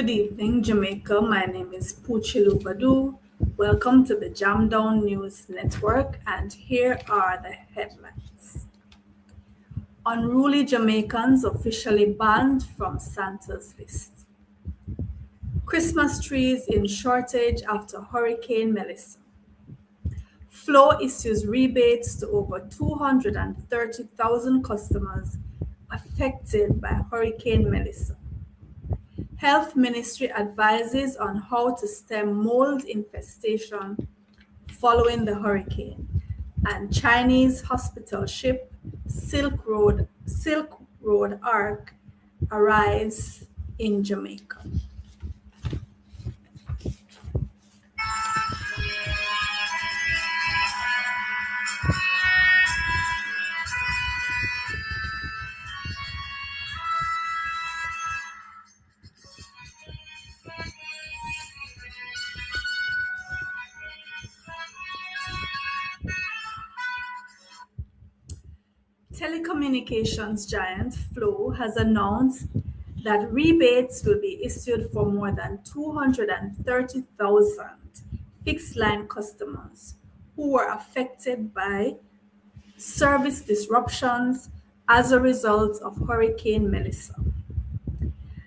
Good evening, Jamaica. My name is Puchilu Badu. Welcome to the Jam Down News Network, and here are the headlines. Unruly Jamaicans officially banned from Santa's list. Christmas trees in shortage after Hurricane Melissa. Flow issues rebates to over 230,000 customers affected by Hurricane Melissa. Health Ministry advises on how to stem mold infestation following the hurricane. And Chinese hospital ship Silk Road Ark arrives in Jamaica. Telecommunications giant Flow has announced that rebates will be issued for more than 230,000 fixed line customers who were affected by service disruptions as a result of Hurricane Melissa.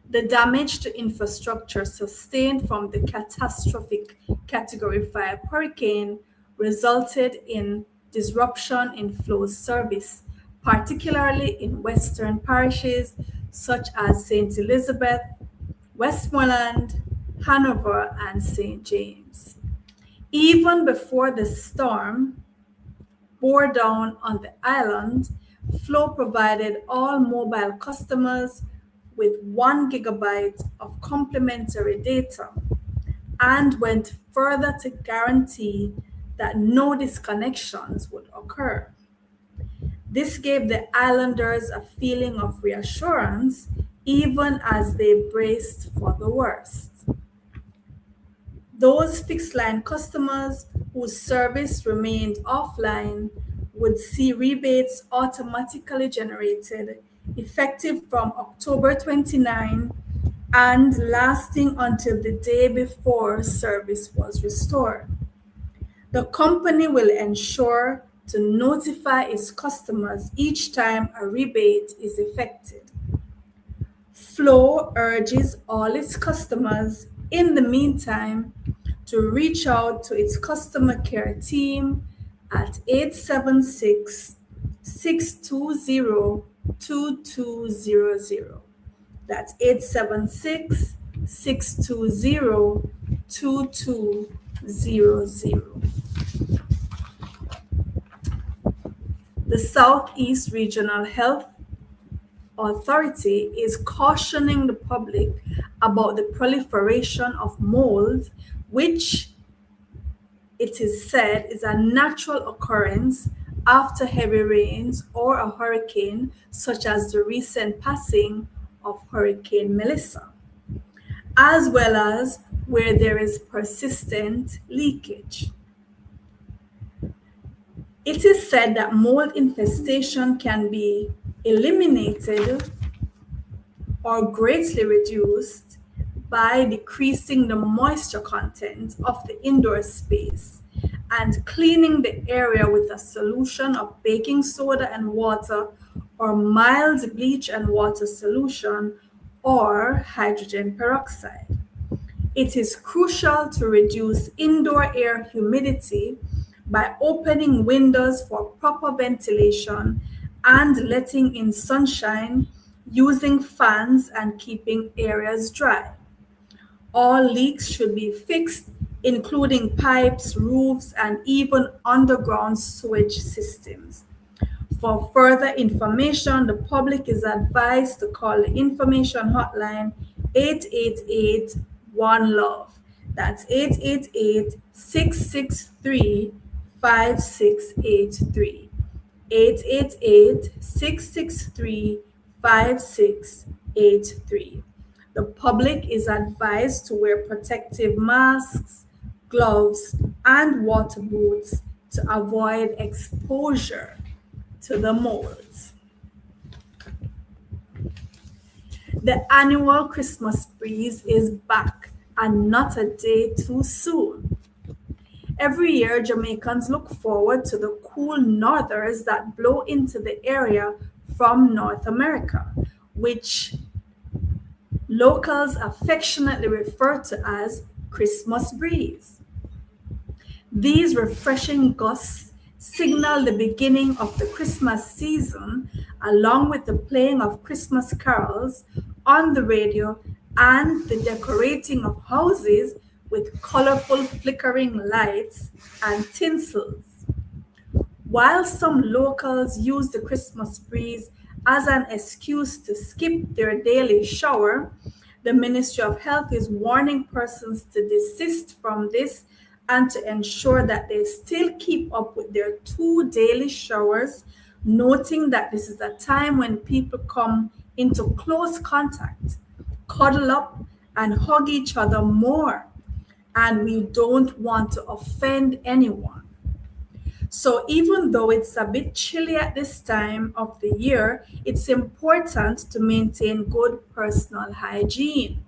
The damage to infrastructure sustained from the catastrophic Category 5 hurricane resulted in disruption in Flow's service, particularly in western parishes such as St. Elizabeth, Westmoreland, Hanover, and St. James. Even before the storm bore down on the island, Flow provided all mobile customers with 1 gigabyte of complimentary data and went further to guarantee that no disconnections would occur. This gave the islanders a feeling of reassurance even as they braced for the worst. Those fixed line customers whose service remained offline would see rebates automatically generated effective from October 29 and lasting until the day before service was restored. The company will ensure to notify its customers each time a rebate is effected. Flow urges all its customers, in the meantime, to reach out to its customer care team at 876 620 2200. That's 876 620 2200. The Southeast Regional Health Authority is cautioning the public about the proliferation of mold, which it is said is a natural occurrence after heavy rains or a hurricane, such as the recent passing of Hurricane Melissa, as well as where there is persistent leakage. It is said that mold infestation can be eliminated or greatly reduced by decreasing the moisture content of the indoor space and cleaning the area with a solution of baking soda and water or mild bleach and water solution or hydrogen peroxide. It is crucial to reduce indoor air humidity by opening windows for proper ventilation and letting in sunshine, using fans and keeping areas dry. All leaks should be fixed, including pipes, roofs, and even underground sewage systems. For further information, the public is advised to call the information hotline 888 1 Love. That's 888 663 5683. 888 663 5683. The public is advised to wear protective masks, gloves, and water boots to avoid exposure to the molds. The annual Christmas breeze is back, and not a day too soon. Every year, Jamaicans look forward to the cool northers that blow into the area from North America, which locals affectionately refer to as Christmas breeze. These refreshing gusts signal the beginning of the Christmas season, along with the playing of Christmas carols on the radio and the decorating of houses with colorful flickering lights and tinsels. While some locals use the Christmas breeze as an excuse to skip their daily shower, the Ministry of Health is warning persons to desist from this and to ensure that they still keep up with their 2 daily showers, noting that this is a time when people come into close contact, cuddle up, and hug each other more, and we don't want to offend anyone. So, even though it's a bit chilly at this time of the year, it's important to maintain good personal hygiene.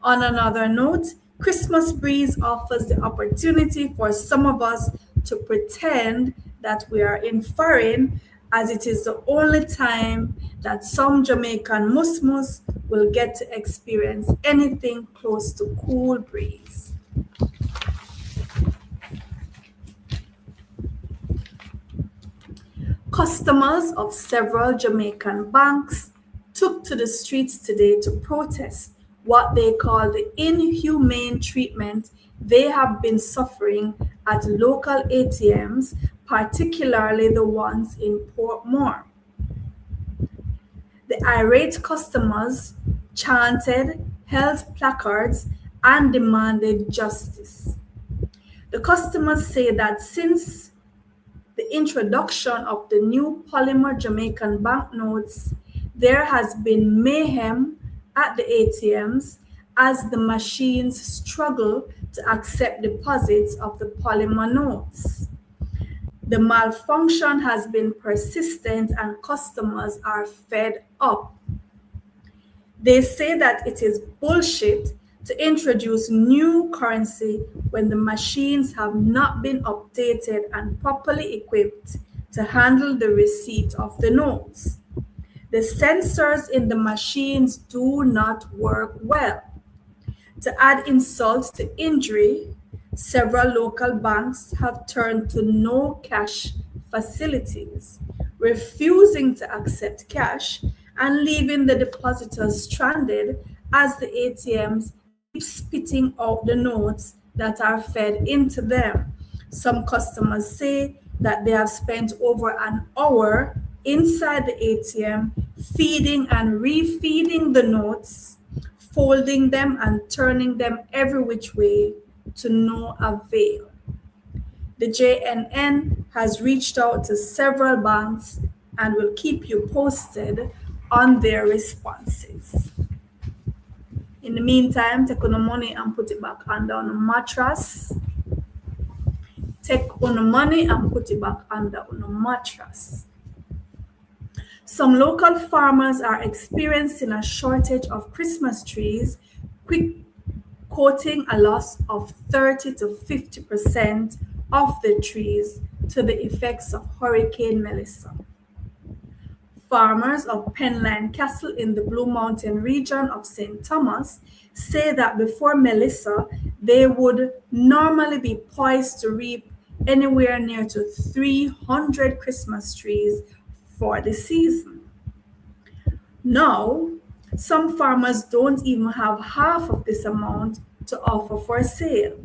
On another note, Christmas breeze offers the opportunity for some of us to pretend that we are in foreign, as it is the only time that some Jamaican musmus will get to experience anything close to cool breeze. Customers of several Jamaican banks took to the streets today to protest what they call the inhumane treatment they have been suffering at local ATMs, particularly the ones in Portmore. The irate customers chanted, held placards, and demanded justice. The customers say that since the introduction of the new polymer Jamaican banknotes, there has been mayhem at the ATMs as the machines struggle to accept deposits of the polymer notes. The malfunction has been persistent and customers are fed up. They say that it is bullshit to introduce new currency when the machines have not been updated and properly equipped to handle the receipt of the notes. The sensors in the machines do not work well. To add insult to injury, several local banks have turned to no cash facilities, refusing to accept cash and leaving the depositors stranded as the ATMs keep spitting out the notes that are fed into them. Some customers say that they have spent over an hour inside the ATM feeding and refeeding the notes, folding them and turning them every which way to no avail. The JNN has reached out to several banks and will keep you posted on their responses. In the meantime, take on the money and put it back under on the mattress. Take on the money and put it back under on the mattress. Some local farmers are experiencing a shortage of Christmas trees, quoting a loss of 30 to 50% of the trees to the effects of Hurricane Melissa. Farmers of Penline Castle in the Blue Mountain region of St. Thomas say that before Melissa, they would normally be poised to reap anywhere near to 300 Christmas trees for the season. Now, some farmers don't even have half of this amount to offer for sale.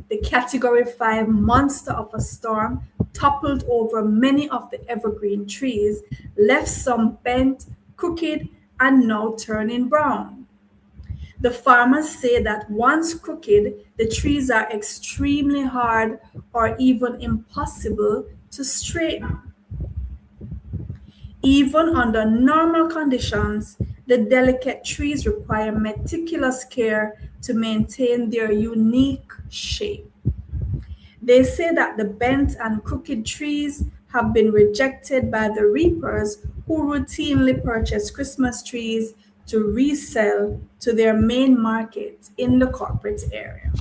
The Category 5 monster of a storm toppled over many of the evergreen trees, left some bent, crooked, and now turning brown. The farmers say that once crooked, the trees are extremely hard or even impossible to straighten. Even under normal conditions, the delicate trees require meticulous care to maintain their unique shape. They say that the bent and crooked trees have been rejected by the reapers who routinely purchase Christmas trees to resell to their main market in the corporate area.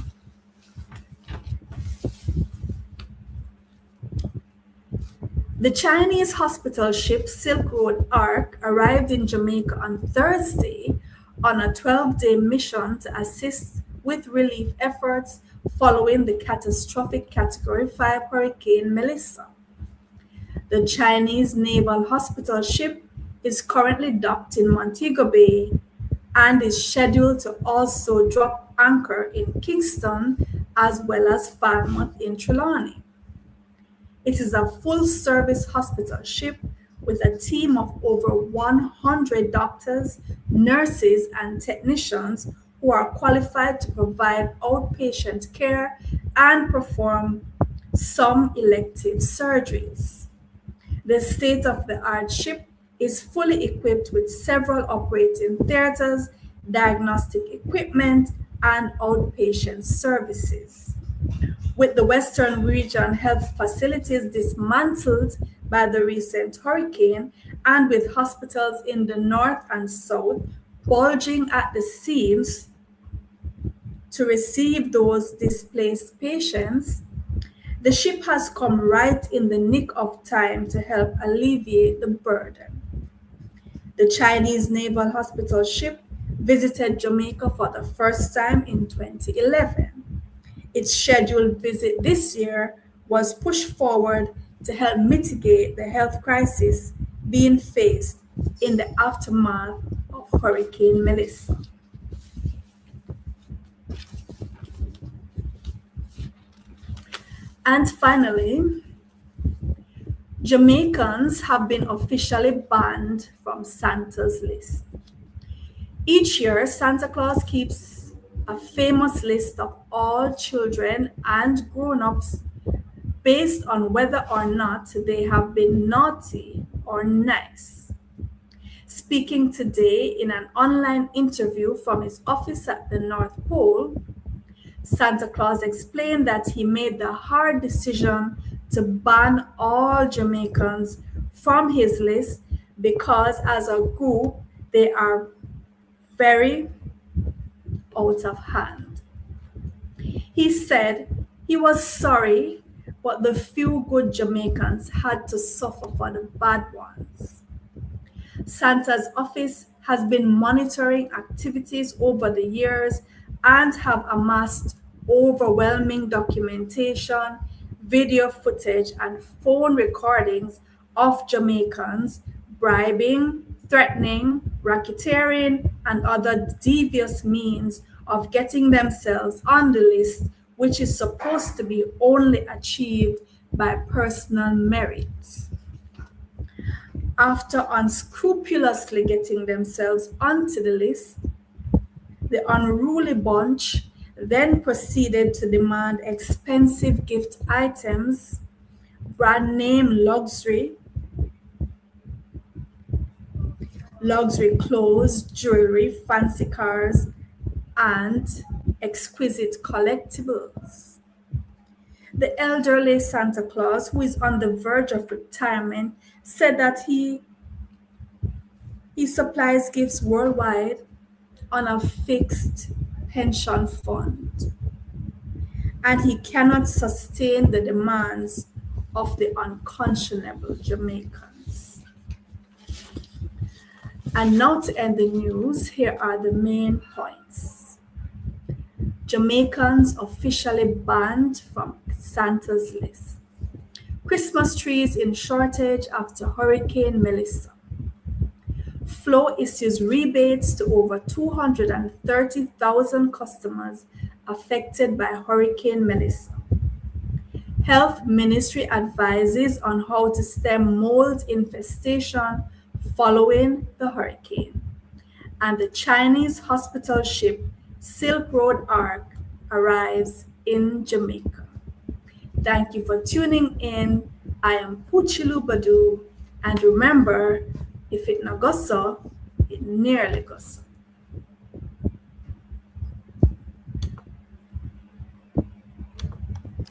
The Chinese hospital ship Silk Road Ark arrived in Jamaica on Thursday on a 12-day mission to assist with relief efforts following the catastrophic Category 5 Hurricane Melissa. The Chinese naval hospital ship is currently docked in Montego Bay and is scheduled to also drop anchor in Kingston as well as Falmouth in Trelawney. It is a full-service hospital ship with a team of over 100 doctors, nurses, and technicians who are qualified to provide outpatient care and perform some elective surgeries. The state-of-the-art ship is fully equipped with several operating theaters, diagnostic equipment, and outpatient services. With the Western region health facilities dismantled by the recent hurricane, and with hospitals in the north and south bulging at the seams to receive those displaced patients, the ship has come right in the nick of time to help alleviate the burden. The Chinese naval hospital ship visited Jamaica for the first time in 2011. Its scheduled visit this year was pushed forward to help mitigate the health crisis being faced in the aftermath of Hurricane Melissa. And finally, Jamaicans have been officially banned from Santa's list. Each year, Santa Claus keeps a famous list of all children and grown-ups based on whether or not they have been naughty or nice. Speaking today in an online interview from his office at the North Pole, Santa Claus explained that he made the hard decision to ban all Jamaicans from his list because as a group they are very out of hand. He said he was sorry, but the few good Jamaicans had to suffer for the bad ones. Santa's office has been monitoring activities over the years and have amassed overwhelming documentation, video footage, and phone recordings of Jamaicans bribing, threatening, racketeering, and other devious means of getting themselves on the list, which is supposed to be only achieved by personal merit. After unscrupulously getting themselves onto the list, the unruly bunch then proceeded to demand expensive gift items, brand name luxury clothes, jewelry, fancy cars, and exquisite collectibles. The elderly Santa Claus, who is on the verge of retirement, said that he supplies gifts worldwide on a fixed pension fund, and he cannot sustain the demands of the unconscionable Jamaicans. And now to end the news, here are the main points. Jamaicans officially banned from Santa's list. Christmas trees in shortage after Hurricane Melissa. Flow issues rebates to over 230,000 customers affected by Hurricane Melissa. Health Ministry advises on how to stem mold infestation following the hurricane. And the Chinese hospital ship Silk Road Ark arrives in Jamaica. Thank you for tuning in. I am Puchilu Badu, and remember, if it no go so, it nearly go so.